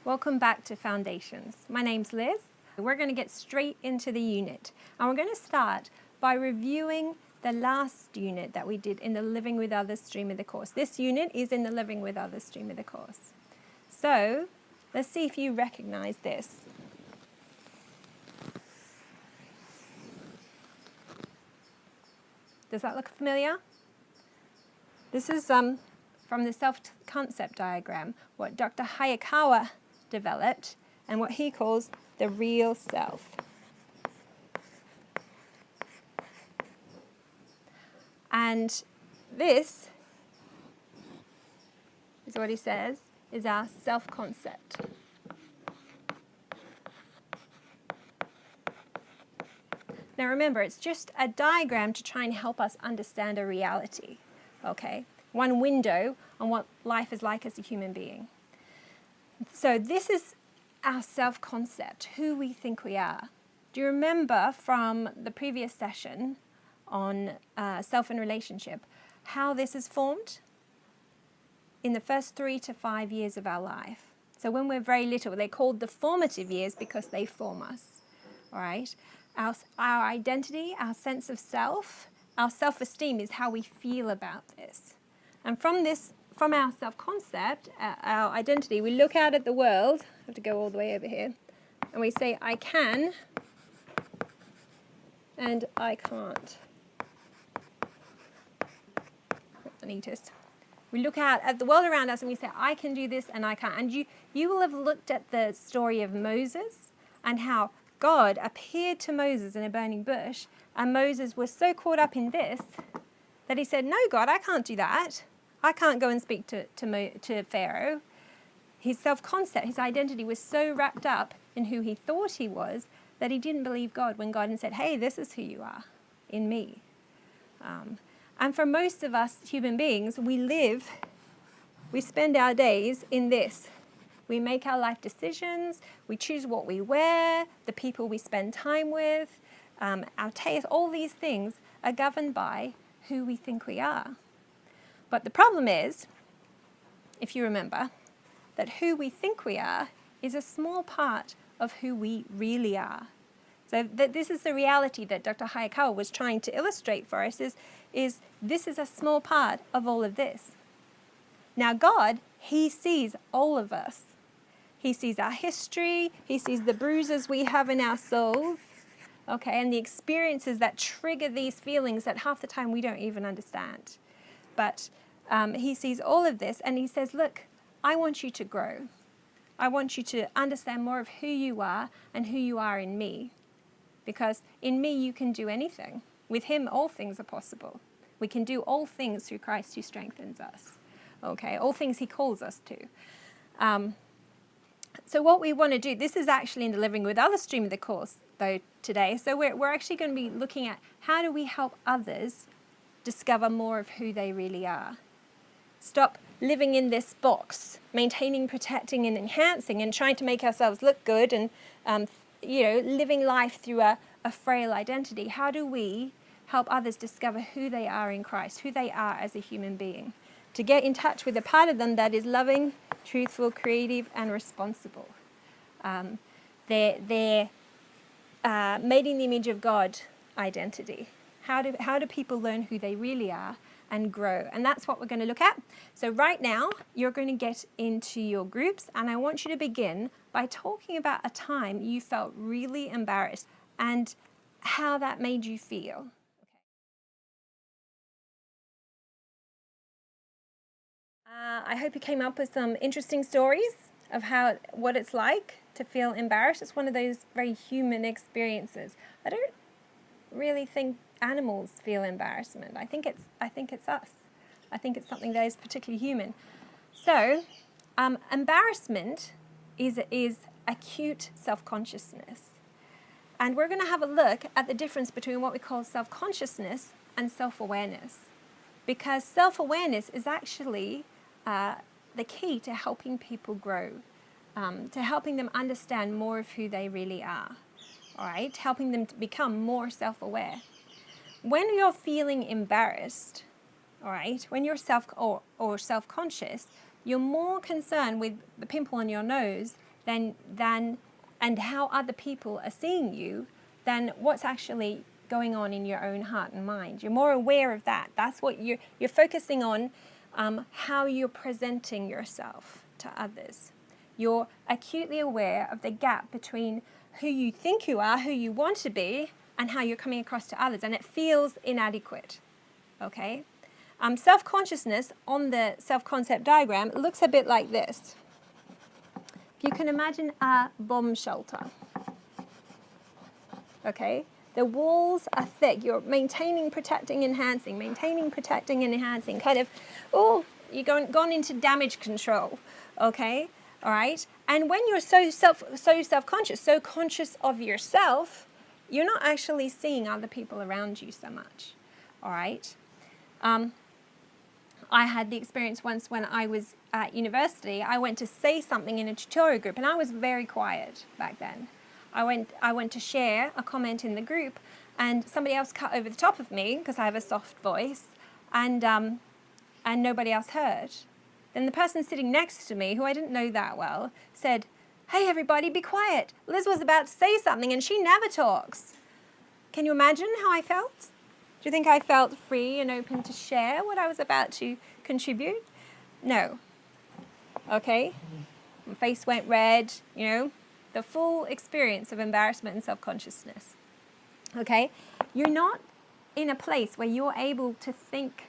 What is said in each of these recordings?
Welcome back to Foundations. My name's Liz. We're going to get straight into the unit, and we're going to start by reviewing the last unit that we did in the Living with Others stream of the course. This unit is in the Living with Others stream of the course. So let's see if you recognize this. Does that look familiar? This is from the self-concept diagram, what Dr. Hayakawa developed, and what he calls the real self. And this is what he says is our self-concept. Now remember, it's just a diagram to try and help us understand a reality, okay? One window on what life is like as a human being. So this is our self-concept, who we think we are. Do you remember from the previous session on self and relationship, how this is formed? In the first 3 to 5 years of our life. So when we're very little, they're called the formative years because they form us, all right? Our identity, our sense of self, our self-esteem is how we feel about this. And from our self-concept, our identity, we look out at the world, I have to go all the way over here, and we say, I can, and I can't. Not the neatest. We look out at the world around us and we say, I can do this and I can't. And you will have looked at the story of Moses and how God appeared to Moses in a burning bush, and Moses was so caught up in this that he said, no, God, I can't do that. I can't go and speak to Pharaoh. His self-concept, his identity was so wrapped up in who he thought he was that he didn't believe God when God said, hey, this is who you are in me. And for most of us human beings, we spend our days in this. We make our life decisions, we choose what we wear, the people we spend time with, our taste, all these things are governed by who we think we are. But the problem is, if you remember, that who we think we are is a small part of who we really are. So this is the reality that Dr. Hayakawa was trying to illustrate for us, is this is a small part of all of this. Now God, he sees all of us. He sees our history, he sees the bruises we have in our souls, okay, and the experiences that trigger these feelings that half the time we don't even understand. But he sees all of this and he says, look, I want you to grow. I want you to understand more of who you are and who you are in me. Because in me you can do anything. With him all things are possible. We can do all things through Christ who strengthens us. Okay, all things he calls us to. So what we want to do, this is actually in the Living with Others stream of the course, though, today. So we're actually going to be looking at how do we help others discover more of who they really are. Stop living in this box, maintaining, protecting, and enhancing, and trying to make ourselves look good, and living life through a frail identity. How do we help others discover who they are in Christ, who they are as a human being? To get in touch with a part of them that is loving, truthful, creative, and responsible. They're made in the image of God identity. How do people learn who they really are and grow? And that's what we're going to look at. So right now, you're going to get into your groups, and I want you to begin by talking about a time you felt really embarrassed and how that made you feel. I hope you came up with some interesting stories of what it's like to feel embarrassed. It's one of those very human experiences. I don't really think animals feel embarrassment. I think it's us. I think it's something that is particularly human. So, embarrassment is acute self-consciousness. And we're going to have a look at the difference between what we call self-consciousness and self-awareness. Because self-awareness is actually the key to helping people grow, to helping them understand more of who they really are, all right? Helping them to become more self-aware. When you're feeling embarrassed, all right, when you're self-conscious, you're more concerned with the pimple on your nose and how other people are seeing you than what's actually going on in your own heart and mind. You're more aware of that. That's what you're focusing on, how you're presenting yourself to others. You're acutely aware of the gap between who you think you are, who you want to be, and how you're coming across to others, and it feels inadequate. Okay? Self-consciousness on the self-concept diagram looks a bit like this. If you can imagine a bomb shelter. Okay? The walls are thick. You're maintaining, protecting, enhancing, kind of, you've gone into damage control. Okay? All right? And when you're so self-conscious, so conscious of yourself, you're not actually seeing other people around you so much. All right? I had the experience once when I was at university. I went to say something in a tutorial group, and I was very quiet back then. I went to share a comment in the group, and somebody else cut over the top of me because I have a soft voice, and nobody else heard. Then the person sitting next to me, who I didn't know that well, said, "Hey everybody, be quiet. Liz was about to say something and she never talks." Can you imagine how I felt? Do you think I felt free and open to share what I was about to contribute? No. Okay? My face went red, the full experience of embarrassment and self-consciousness. Okay? You're not in a place where you're able to think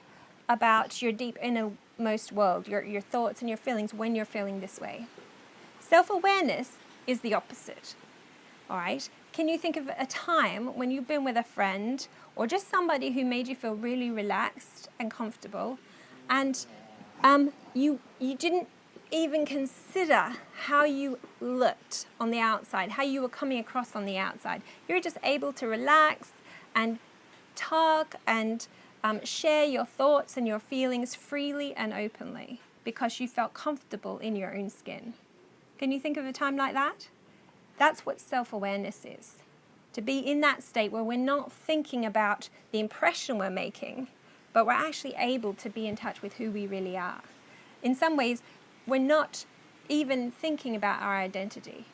about your deep innermost world, your thoughts and your feelings when you're feeling this way. Self-awareness is the opposite. All right? Can you think of a time when you've been with a friend or just somebody who made you feel really relaxed and comfortable, and you didn't even consider how you looked on the outside, how you were coming across on the outside? You're just able to relax and talk and share your thoughts and your feelings freely and openly because you felt comfortable in your own skin. Can you think of a time like that? That's what self-awareness is. To be in that state where we're not thinking about the impression we're making, but we're actually able to be in touch with who we really are. In some ways, we're not even thinking about our identity,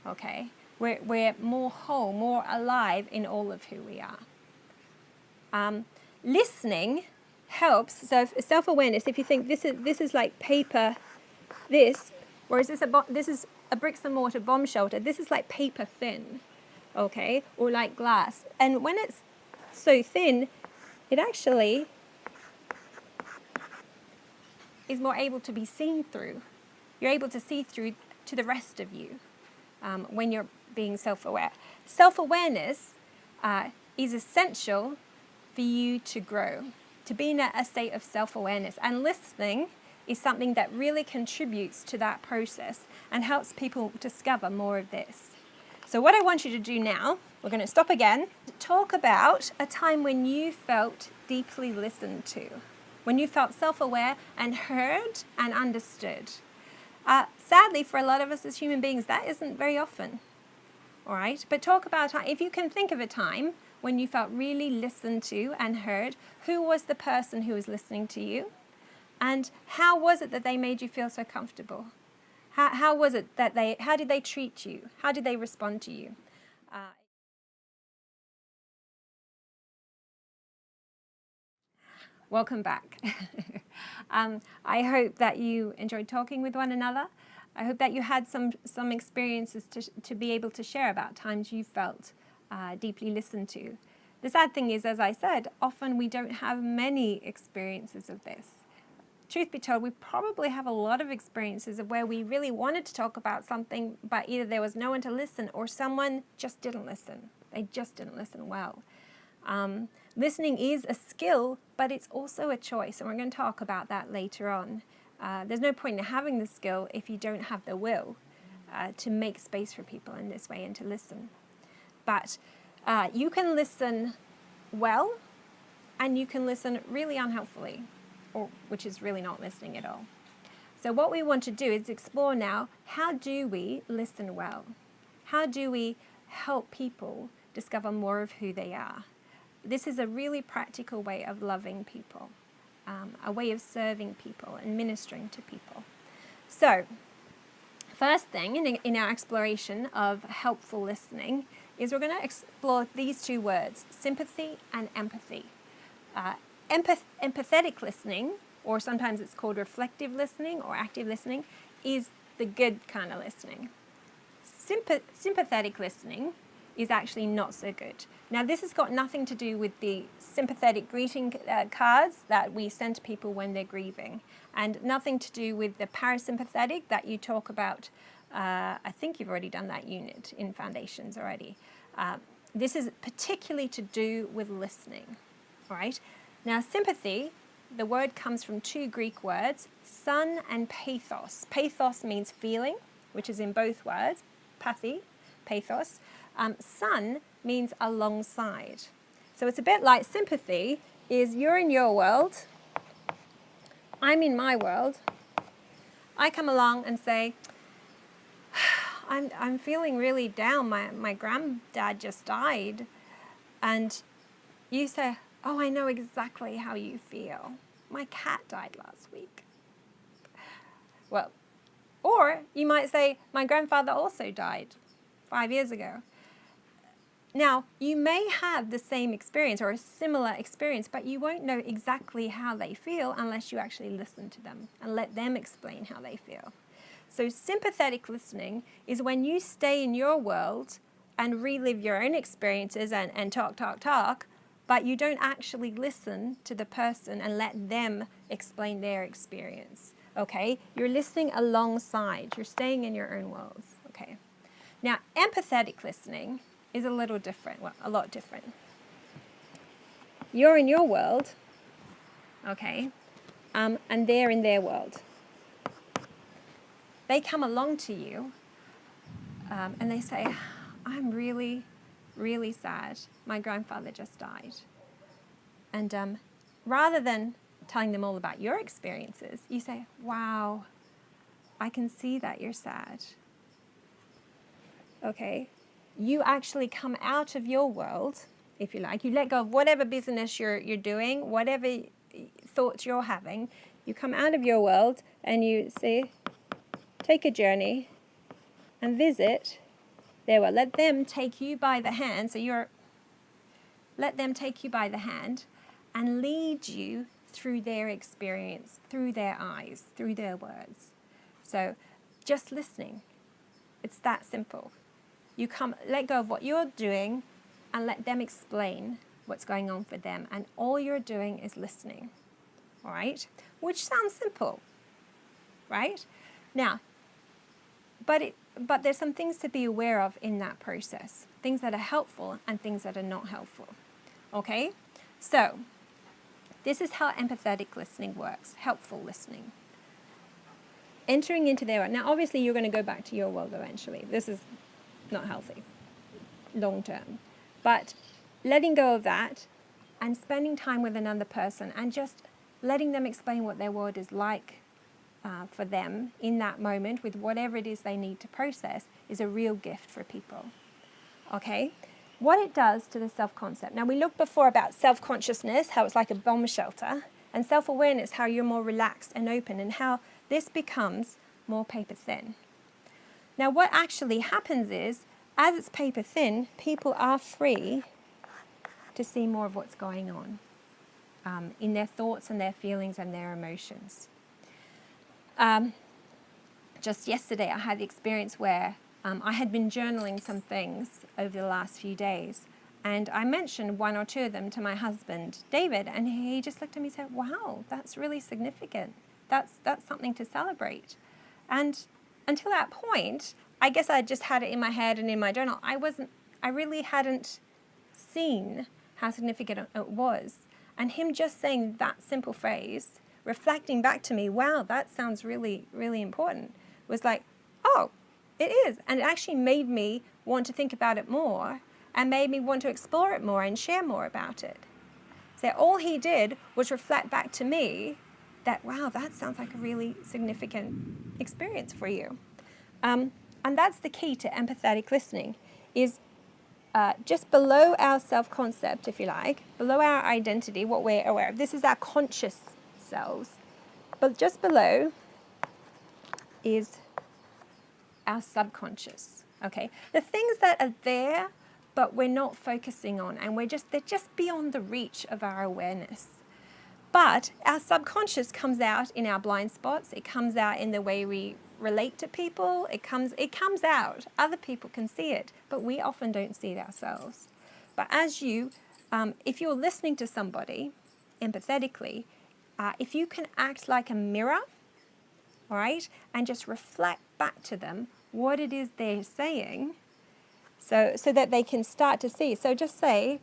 okay? We're more whole, more alive in all of who we are. Listening helps. So self-awareness, if you think this is like paper, whereas this is a bricks and mortar bomb shelter, this is like paper thin, okay, or like glass. And when it's so thin, it actually is more able to be seen through. You're able to see through to the rest of you when you're being self-aware. Self-awareness is essential for you to grow, to be in a state of self-awareness. And listening is something that really contributes to that process and helps people discover more of this. So what I want you to do now, we're going to stop again, talk about a time when you felt deeply listened to, when you felt self-aware and heard and understood. Sadly, for a lot of us as human beings, that isn't very often, all right? But talk about, if you can think of a time when you felt really listened to and heard, who was the person who was listening to you? And how was it that they made you feel so comfortable? How was it that how did they treat you? How did they respond to you? Welcome back. I hope that you enjoyed talking with one another. I hope that you had some experiences to be able to share about times you felt deeply listened to. The sad thing is, as I said, often we don't have many experiences of this. Truth be told, we probably have a lot of experiences of where we really wanted to talk about something, but either there was no one to listen or someone just didn't listen. They just didn't listen well. Listening is a skill, but it's also a choice, and we're going to talk about that later on. There's no point in having the skill if you don't have the will to make space for people in this way and to listen. But you can listen well, and you can listen really unhelpfully, which is really not listening at all. So what we want to do is explore now, how do we listen well? How do we help people discover more of who they are? This is a really practical way of loving people, a way of serving people and ministering to people. So, first thing in our exploration of helpful listening is we're going to explore these two words, sympathy and empathy. Empathetic listening, or sometimes it's called reflective listening or active listening, is the good kind of listening. Sympathetic listening is actually not so good. Now, this has got nothing to do with the sympathetic greeting cards that we send to people when they're grieving, and nothing to do with the parasympathetic that you talk about. I think you've already done that unit in Foundations already. This is particularly to do with listening, all right? Now, sympathy, the word comes from two Greek words, sun and pathos. Pathos means feeling, which is in both words, pathos. Sun means alongside. So it's a bit like sympathy is you're in your world, I'm in my world. I come along and say, I'm feeling really down. My granddad just died. And you say, oh, I know exactly how you feel. My cat died last week. Well, or you might say, my grandfather also died 5 years ago. Now, you may have the same experience or a similar experience, but you won't know exactly how they feel unless you actually listen to them and let them explain how they feel. So sympathetic listening is when you stay in your world and relive your own experiences and talk, but you don't actually listen to the person and let them explain their experience. Okay? You're listening alongside. You're staying in your own worlds. Okay? Now, empathetic listening is a little different, well, a lot different. You're in your world, okay, and they're in their world. They come along to you and they say, I'm really, really sad. My grandfather just died. And rather than telling them all about your experiences, you say, wow, I can see that you're sad. Okay? You actually come out of your world, if you like. You let go of whatever business you're doing, whatever thoughts you're having. You come out of your world and you say, take a journey and visit their world. Let them take you by the hand. Let them take you by the hand and lead you through their experience, through their eyes, through their words. So just listening. It's that simple. You let go of what you're doing and let them explain what's going on for them. And all you're doing is listening, all right? Which sounds simple, right? Now, but there's some things to be aware of in that process. Things that are helpful and things that are not helpful, okay? So, this is how empathetic listening works, helpful listening. Entering into their world. Now, obviously, you're going to go back to your world eventually. This is not healthy long term, but letting go of that and spending time with another person and just letting them explain what their world is like for them in that moment with whatever it is they need to process is a real gift for people. Okay, what it does to the self-concept. Now, we looked before about self-consciousness, how it's like a bomb shelter, and self-awareness, how you're more relaxed and open, and how this becomes more paper thin. Now, what actually happens is, as it's paper thin, people are free to see more of what's going on in their thoughts and their feelings and their emotions. Just yesterday, I had the experience where I had been journaling some things over the last few days, and I mentioned one or two of them to my husband, David, and he just looked at me and said, wow, that's really significant. That's something to celebrate. And until that point, I guess I just had it in my head and in my journal. I really hadn't seen how significant it was. And him just saying that simple phrase, reflecting back to me, wow, that sounds really, really important, was like, oh, it is. And it actually made me want to think about it more and made me want to explore it more and share more about it. So all he did was reflect back to me that, wow, that sounds like a really significant experience for you. And that's the key to empathetic listening, is just below our self-concept, if you like, below our identity, what we're aware of. This is our conscious selves. But just below is our subconscious, okay? The things that are there, but we're not focusing on, and they're just beyond the reach of our awareness. But our subconscious comes out in our blind spots. It comes out in the way we relate to people. It comes out. Other people can see it, but we often don't see it ourselves. But if you're listening to somebody empathetically, if you can act like a mirror, all right, and just reflect back to them what it is they're saying, so that they can start to see. So just say,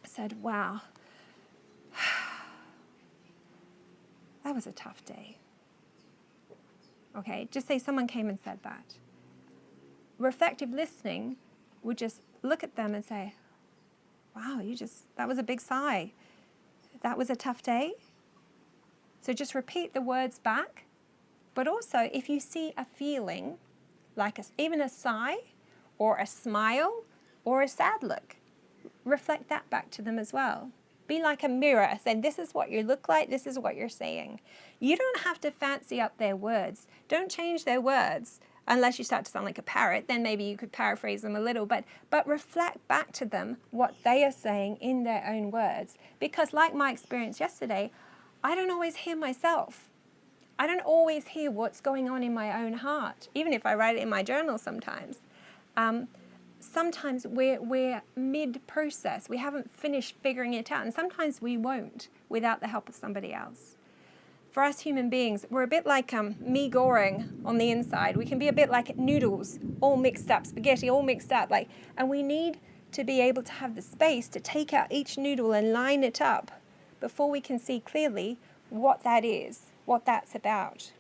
said, wow, that was a tough day. Okay, just say someone came and said that. Reflective listening would just look at them and say, wow, that was a big sigh. That was a tough day. So just repeat the words back. But also, if you see a feeling, like even a sigh, or a smile, or a sad look, reflect that back to them as well. Be like a mirror, saying, this is what you look like, this is what you're saying. You don't have to fancy up their words. Don't change their words unless you start to sound like a parrot. Then maybe you could paraphrase them a little, but reflect back to them what they are saying in their own words. Because like my experience yesterday, I don't always hear myself. I don't always hear what's going on in my own heart, even if I write it in my journal sometimes. Sometimes we're mid-process. We haven't finished figuring it out, and sometimes we won't without the help of somebody else. For us human beings, we're a bit like mee goreng on the inside. We can be a bit like noodles, all mixed up, spaghetti all mixed up, and we need to be able to have the space to take out each noodle and line it up before we can see clearly what that is, what that's about.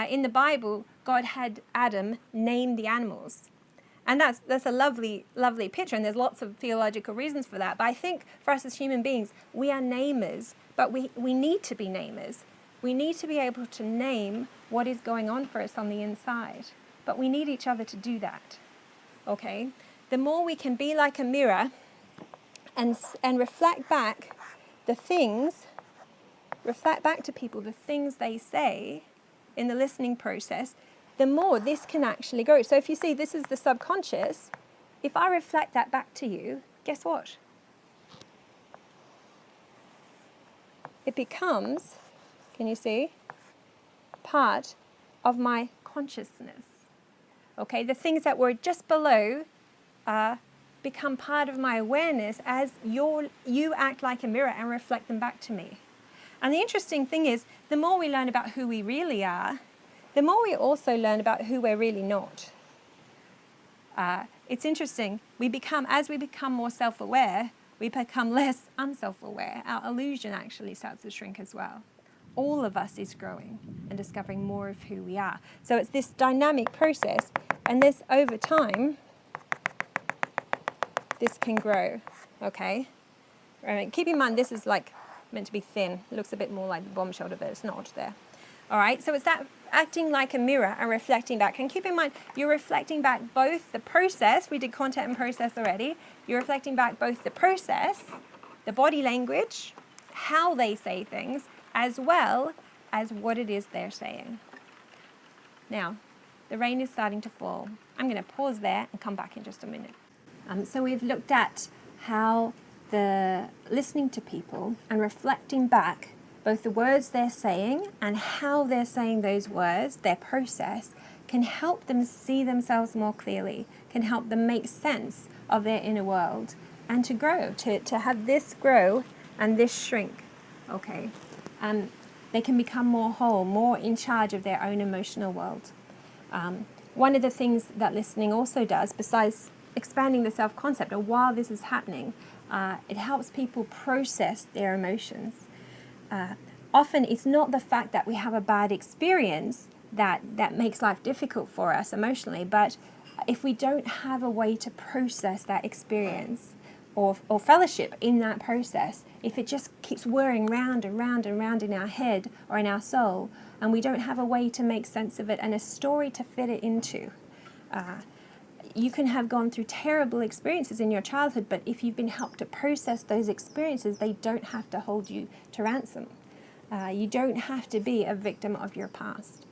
In the Bible, God had Adam name the animals. And that's a lovely, lovely picture, and there's lots of theological reasons for that. But I think for us as human beings, we are namers, but we need to be namers. We need to be able to name what is going on for us on the inside. But we need each other to do that, okay? The more we can be like a mirror and reflect back to people the things they say in the listening process, the more this can actually grow. So if you see this is the subconscious, if I reflect that back to you, guess what? It becomes, can you see, part of my consciousness. Okay, the things that were just below become part of my awareness as you act like a mirror and reflect them back to me. And the interesting thing is, the more we learn about who we really are, the more we also learn about who we're really not. It's interesting. As we become more self-aware, we become less unself-aware. Our illusion actually starts to shrink as well. All of us is growing and discovering more of who we are. So it's this dynamic process, and this over time, this can grow, okay? Keep in mind, this is meant to be thin. It looks a bit more like the bomb shelter, but it's not there. All right, so it's that acting like a mirror and reflecting back. And keep in mind, you're reflecting back both the process, we did content and process already, you're reflecting back both the process, the body language, how they say things, as well as what it is they're saying. Now, the rain is starting to fall. I'm going to pause there and come back in just a minute. So we've looked at how the listening to people and reflecting back both the words they're saying and how they're saying those words, their process, can help them see themselves more clearly, can help them make sense of their inner world and to grow, to have this grow and this shrink, okay? They can become more whole, more in charge of their own emotional world. One of the things that listening also does, besides expanding the self-concept, or while this is happening, it helps people process their emotions. Often it's not the fact that we have a bad experience that makes life difficult for us emotionally, but if we don't have a way to process that experience or fellowship in that process, if it just keeps whirring round and round and round in our head or in our soul, and we don't have a way to make sense of it and a story to fit it into, you can have gone through terrible experiences in your childhood, but if you've been helped to process those experiences, they don't have to hold you to ransom. You don't have to be a victim of your past.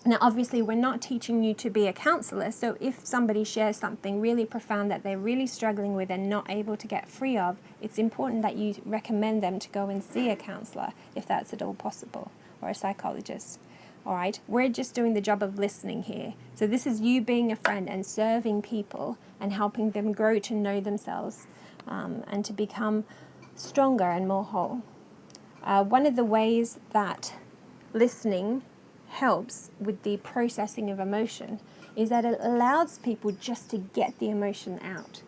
Now, obviously, we're not teaching you to be a counselor, so if somebody shares something really profound that they're really struggling with and not able to get free of, it's important that you recommend them to go and see a counselor, if that's at all possible, or a psychologist. All right? We're just doing the job of listening here. So this is you being a friend and serving people and helping them grow to know themselves and to become stronger and more whole. One of the ways that listening helps with the processing of emotion is that it allows people just to get the emotion out.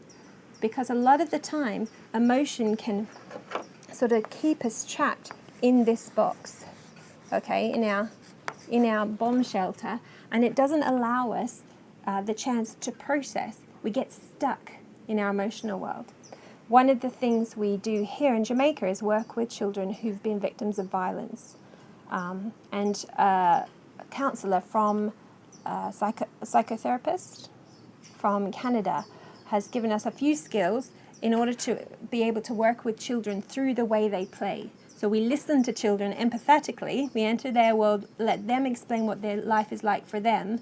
Because a lot of the time, emotion can sort of keep us trapped in this box, okay, in our bomb shelter, and it doesn't allow us the chance to process. We get stuck in our emotional world. One of the things we do here in Jamaica is work with children who've been victims of violence. And a counsellor from a psychotherapist from Canada has given us a few skills in order to be able to work with children through the way they play. So we listen to children empathetically, we enter their world, let them explain what their life is like for them,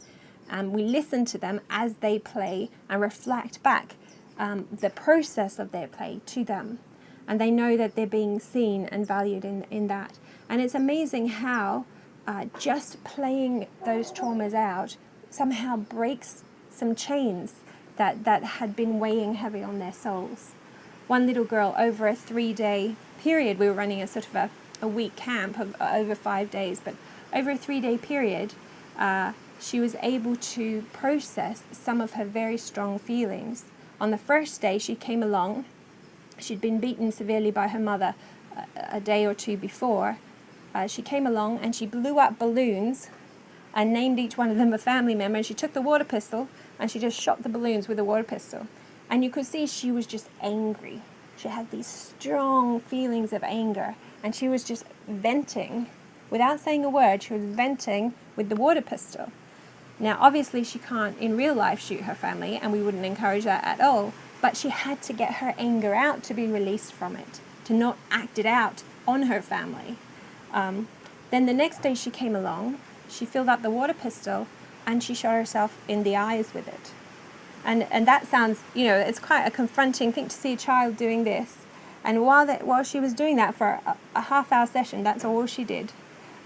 and we listen to them as they play and reflect back the process of their play to them. And they know that they're being seen and valued in that. And it's amazing how just playing those traumas out somehow breaks some chains that had been weighing heavy on their souls. One little girl, over a 3-day period, we were running a sort of a week camp of over 5 days, but over a 3-day period, she was able to process some of her very strong feelings. On the first day she came along, she'd been beaten severely by her mother a day or two before. She came along and she blew up balloons and named each one of them a family member, and she took the water pistol and she just shot the balloons with a water pistol. And you could see she was just angry. She had these strong feelings of anger, and she was just venting. Without saying a word, she was venting with the water pistol. Now, obviously, she can't in real life shoot her family, and we wouldn't encourage that at all, but she had to get her anger out to be released from it, to not act it out on her family. Then the next day she came along, she filled up the water pistol, and she shot herself in the eyes with it. And that sounds, it's quite a confronting thing to see a child doing this. And while she was doing that for a half-hour session, that's all she did.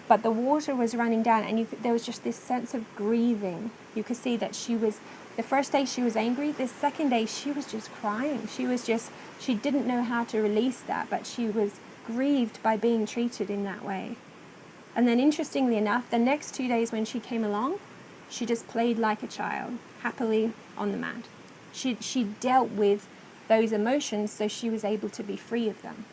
But the water was running down, and there was just this sense of grieving. You could see that the first day she was angry, the second day she was just crying. She didn't know how to release that, but she was grieved by being treated in that way. And then interestingly enough, the next 2 days when she came along, she just played like a child, happily on the mat. She dealt with those emotions, so she was able to be free of them.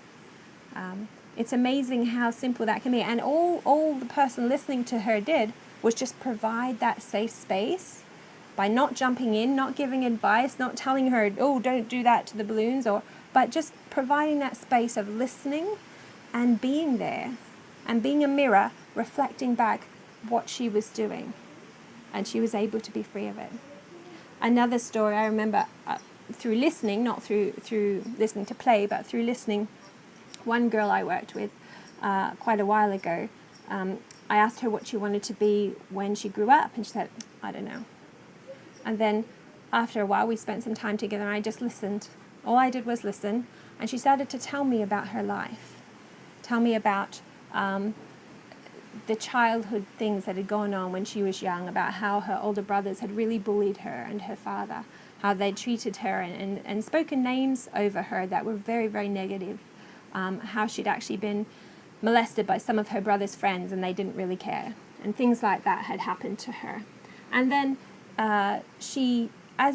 It's amazing how simple that can be. And all the person listening to her did was just provide that safe space by not jumping in, not giving advice, not telling her, oh, don't do that to the balloons, but just providing that space of listening and being there and being a mirror, reflecting back what she was doing. And she was able to be free of it. Another story I remember through listening, not through listening to play, but through listening, one girl I worked with quite a while ago, I asked her what she wanted to be when she grew up, and she said, I don't know. And then after a while we spent some time together and I just listened. All I did was listen, and she started to tell me about her life, tell me about the childhood things that had gone on when she was young, about how her older brothers had really bullied her and her father, how they'd treated her and spoken names over her that were very, very negative, how she'd actually been molested by some of her brother's friends and they didn't really care, and things like that had happened to her. And then as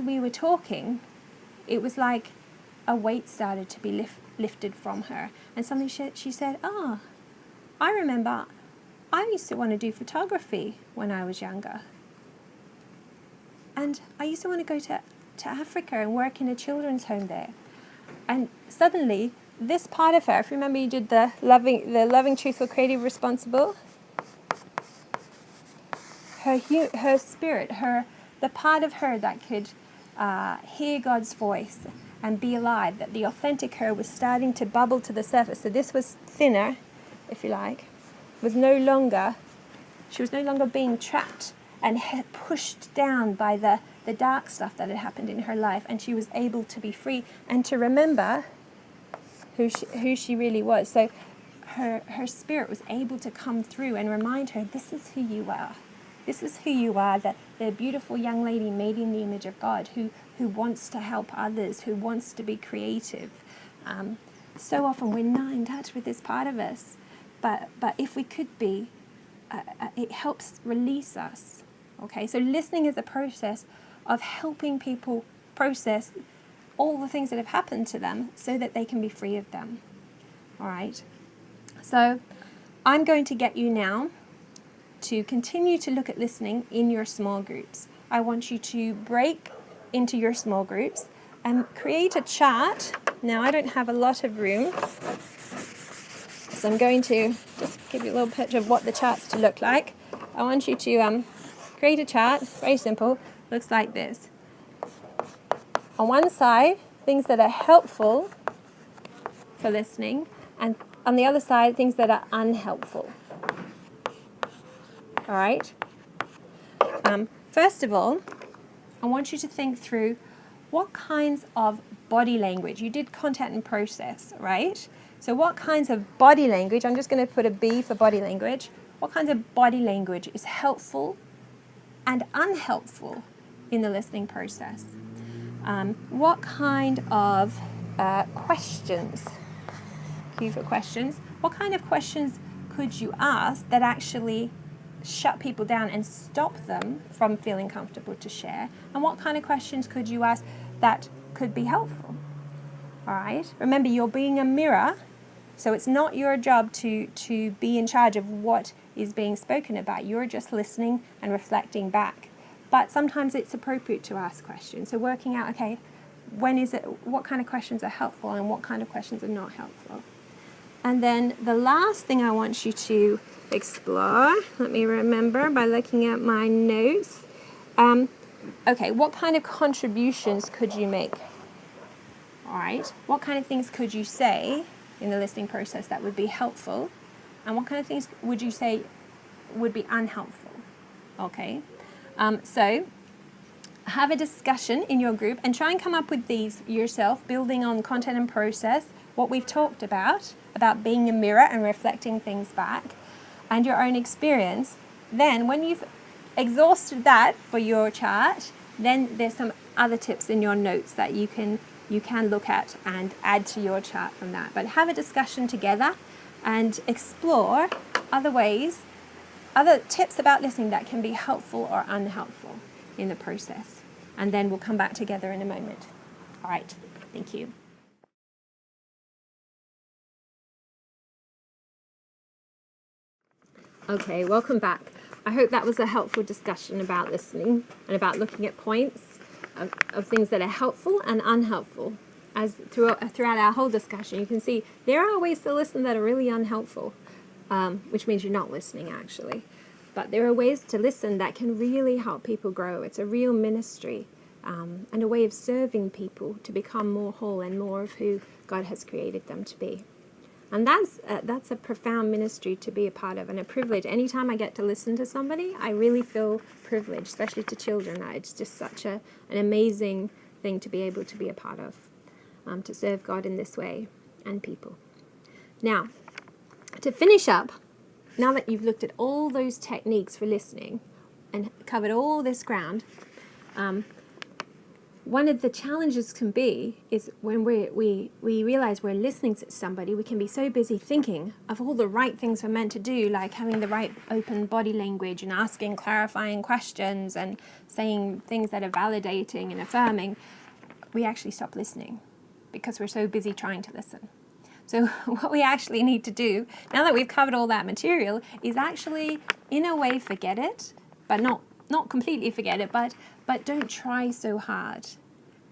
we were talking, it was like a weight started to be lifted from her, and suddenly she said, I remember I used to want to do photography when I was younger. And I used to want to go to Africa and work in a children's home there. And suddenly, this part of her, if you remember you did the loving, truthful, creative, responsible, her spirit, the part of her that could hear God's voice and be alive, that the authentic her was starting to bubble to the surface. So this was thinner, if you like. She was no longer being trapped pushed down by the dark stuff that had happened in her life, and she was able to be free and to remember who she really was. So her spirit was able to come through and remind her, this is who you are. This is who you are, the beautiful young lady made in the image of God who wants to help others, who wants to be creative. So often we're not in touch with this part of us, but if we could be, it helps release us. Okay, so listening is a process of helping people process all the things that have happened to them so that they can be free of them. All right, so I'm going to get you now to continue to look at listening in your small groups. I want you to break into your small groups and create a chart. Now, I don't have a lot of room, so I'm going to just give you a little picture of what the chart's to look like. I want you to create a chart, very simple, looks like this. On one side, things that are helpful for listening, and on the other side, things that are unhelpful. All right? First of all, I want you to think through what kinds of body language. You did content and process, right? So what kinds of body language, I'm just going to put a B for body language, what kinds of body language is helpful and unhelpful in the listening process? What kind of questions, Q for questions, what kind of questions could you ask that actually shut people down and stop them from feeling comfortable to share? And what kind of questions could you ask that could be helpful? All right, remember, you're being a mirror, so it's not your job to be in charge of what is being spoken about. You're just listening and reflecting back. But sometimes it's appropriate to ask questions. So working out, okay, what kind of questions are helpful and what kind of questions are not helpful. And then the last thing I want you to explore, let me remember by looking at my notes. Okay, what kind of contributions could you make? All right, what kind of things could you say in the listening process that would be helpful? And what kind of things would you say would be unhelpful? Okay, so have a discussion in your group and try and come up with these yourself, building on content and process, what we've talked about being a mirror and reflecting things back, and your own experience. Then when you've exhausted that for your chart, then there's some other tips in your notes that you can look at and add to your chart from that. But have a discussion together and explore other ways, other tips about listening that can be helpful or unhelpful in the process. And then we'll come back together in a moment. All right, thank you. Okay, welcome back. I hope that was a helpful discussion about listening and about looking at points of things that are helpful and unhelpful. As throughout our whole discussion, you can see there are ways to listen that are really unhelpful, which means you're not listening actually. But there are ways to listen that can really help people grow. It's a real ministry and a way of serving people to become more whole and more of who God has created them to be. And that's a profound ministry to be a part of and a privilege. Anytime I get to listen to somebody, I really feel privileged, especially to children. It's just such an amazing thing to be able to be a part of, to serve God in this way and people. Now, to finish up, now that you've looked at all those techniques for listening and covered all this ground, one of the challenges can be is when we realize we're listening to somebody, we can be so busy thinking of all the right things we're meant to do, like having the right open body language and asking clarifying questions and saying things that are validating and affirming. We actually stop listening because we're so busy trying to listen. So what we actually need to do, now that we've covered all that material, is actually, in a way, forget it, but not completely forget it, but don't try so hard.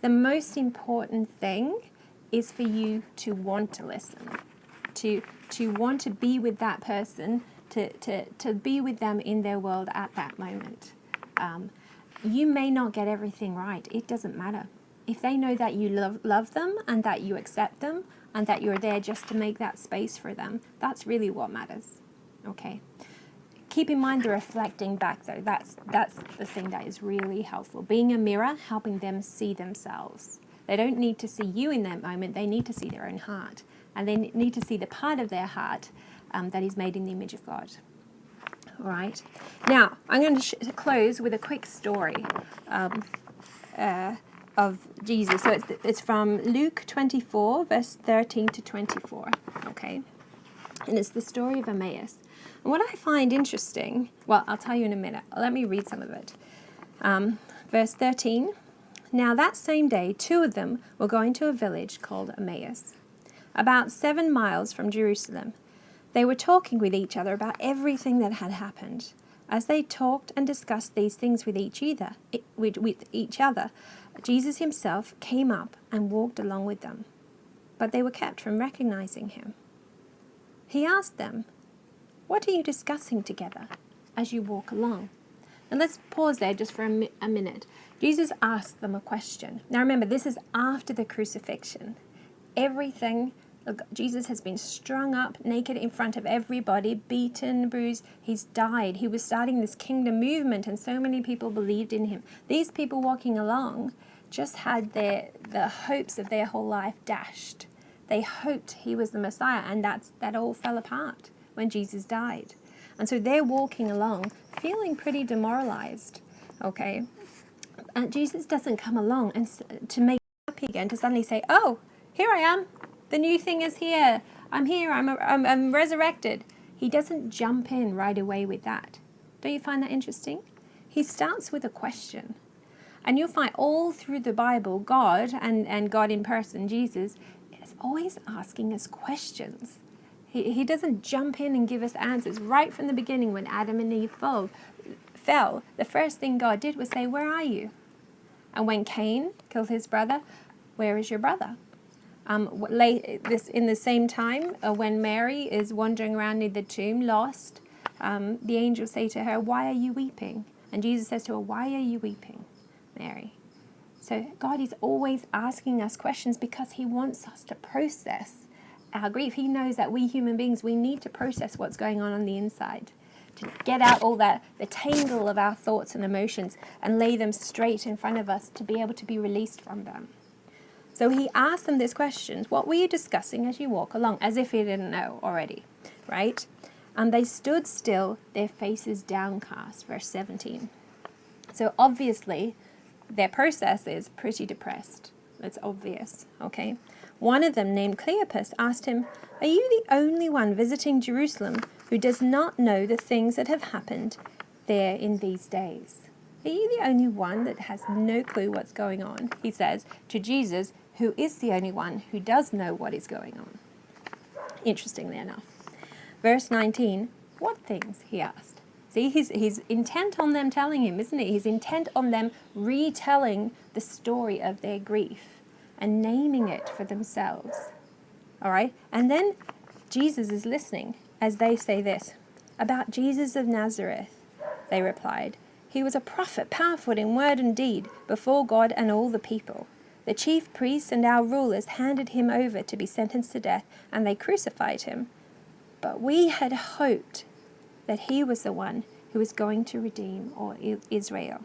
The most important thing is for you to want to listen, to want to be with that person, to be with them in their world at that moment. You may not get everything right. It doesn't matter. If they know that you love them and that you accept them and that you're there just to make that space for them, that's really what matters. Okay? Keep in mind the reflecting back, though. That's the thing that is really helpful. Being a mirror, helping them see themselves. They don't need to see you in that moment. They need to see their own heart. And they need to see the part of their heart that is made in the image of God. All right. Now, I'm going to close with a quick story of Jesus. So it's from Luke 24, verse 13 to 24. Okay. And it's the story of Emmaus. And what I find interesting, well, I'll tell you in a minute. Let me read some of it. Verse 13. Now that same day, 2 of them were going to a village called Emmaus, about 7 miles from Jerusalem. They were talking with each other about everything that had happened. As they talked and discussed these things with each other, Jesus himself came up and walked along with them. But they were kept from recognizing him. He asked them, "What are you discussing together as you walk along?" And let's pause there just for a minute. Jesus asked them a question. Now remember, this is after the crucifixion. Jesus has been strung up naked in front of everybody, beaten, bruised. He's died. He was starting this kingdom movement, and so many people believed in him. These people walking along just had the hopes of their whole life dashed. They hoped he was the Messiah, and that all fell apart when Jesus died. And so they're walking along feeling pretty demoralized, okay? And Jesus doesn't come along and to make them happy again, to suddenly say, "Oh, here I am. The new thing is here. I'm here. I'm resurrected." He doesn't jump in right away with that. Don't you find that interesting? He starts with a question. And you'll find all through the Bible, God and God in person, Jesus, is always asking us questions. He doesn't jump in and give us answers. Right from the beginning, when Adam and Eve fell, the first thing God did was say, "Where are you?" And when Cain killed his brother, "Where is your brother?" In the same time, when Mary is wandering around near the tomb, lost, the angels say to her, "Why are you weeping?" And Jesus says to her, "Why are you weeping, Mary?" So God is always asking us questions because he wants us to process our grief. He knows that we human beings, we need to process what's going on the inside, to get out all the tangle of our thoughts and emotions and lay them straight in front of us to be able to be released from them. So he asked them this question: "What were you discussing as you walk along?" As if he didn't know already, right? And they stood still, their faces downcast, verse 17. So obviously, their process is pretty depressed. It's obvious, okay? One of them, named Cleopas, asked him, "Are you the only one visiting Jerusalem who does not know the things that have happened there in these days?" Are you the only one that has no clue what's going on? He says to Jesus, who is the only one who does know what is going on. Interestingly enough. Verse 19, "What things?" he asked. See, he's intent on them telling him, isn't he? He's intent on them retelling the story of their grief and naming it for themselves. All right? And then Jesus is listening as they say this. "About Jesus of Nazareth," they replied. "He was a prophet, powerful in word and deed, before God and all the people. The chief priests and our rulers handed him over to be sentenced to death, and they crucified him. But we had hoped that he was the one who was going to redeem all Israel.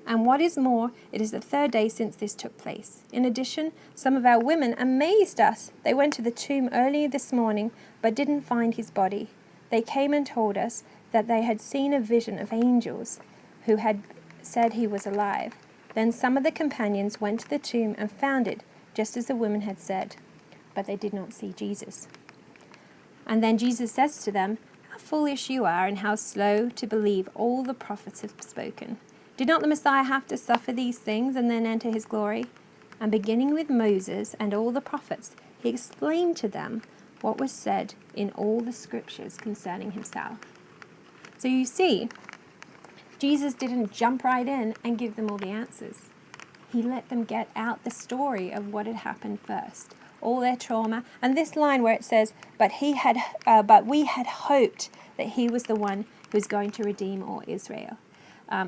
And what is more, it is the 3rd day since this took place. In addition, some of our women amazed us. They went to the tomb early this morning, but didn't find his body. They came and told us that they had seen a vision of angels who had said he was alive. Then some of the companions went to the tomb and found it, just as the women had said, but they did not see Jesus." And then Jesus says to them, "How foolish you are, and how slow to believe all the prophets have spoken. Did not the Messiah have to suffer these things and then enter his glory?" And beginning with Moses and all the prophets, he explained to them what was said in all the scriptures concerning himself. So you see, Jesus didn't jump right in and give them all the answers. He let them get out the story of what had happened first, all their trauma. And this line where it says, but we had hoped that he was the one who was going to redeem all Israel.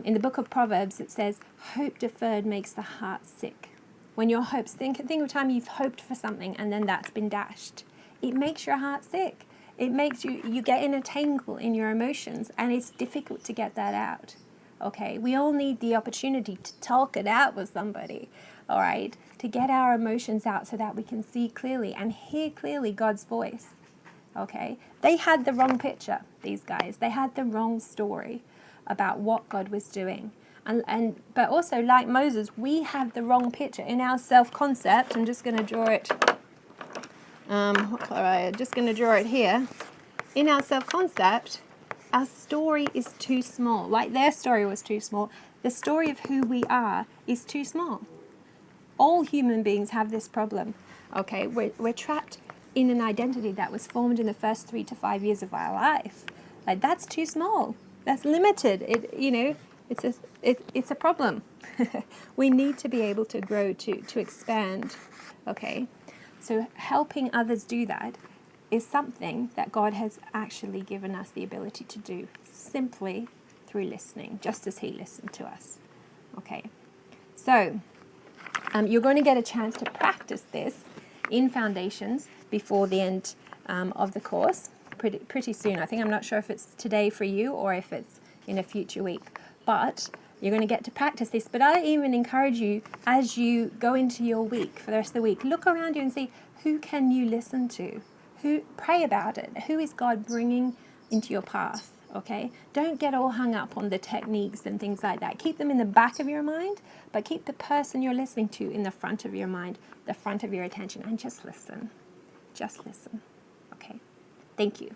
In the book of Proverbs, it says, hope deferred makes the heart sick. When your hopes, think of a time you've hoped for something and then that's been dashed. It makes your heart sick. it makes you get in a tangle in your emotions, and it's difficult to get that out. Okay, we all need the opportunity to talk it out with somebody, all right, to get our emotions out so that we can see clearly and hear clearly God's voice. Okay, they had the wrong picture, these guys. They had the wrong story about what God was doing. But also, like Moses, we have the wrong picture in our self-concept. I'm just going to draw it. Just going to draw it here. In our self-concept, our story is too small. Like their story was too small. The story of who we are is too small. All human beings have this problem. Okay, we're trapped in an identity that was formed in the first 3 to 5 years of our life. Like that's too small. That's limited. It's a problem. We need to be able to grow, to expand. Okay, so helping others do that is something that God has actually given us the ability to do simply through listening, just as He listened to us. Okay, so you're going to get a chance to practice this in Foundations before the end of the course pretty soon. I think I'm not sure if it's today for you or if it's in a future week, but you're going to get to practice this. But I even encourage you, as you go into your week, for the rest of the week, look around you and see, who can you listen to? Pray about it. Who is God bringing into your path? Okay, don't get all hung up on the techniques and things like that. Keep them in the back of your mind, but keep the person you're listening to in the front of your mind, the front of your attention, and just listen. Just listen. Okay, thank you.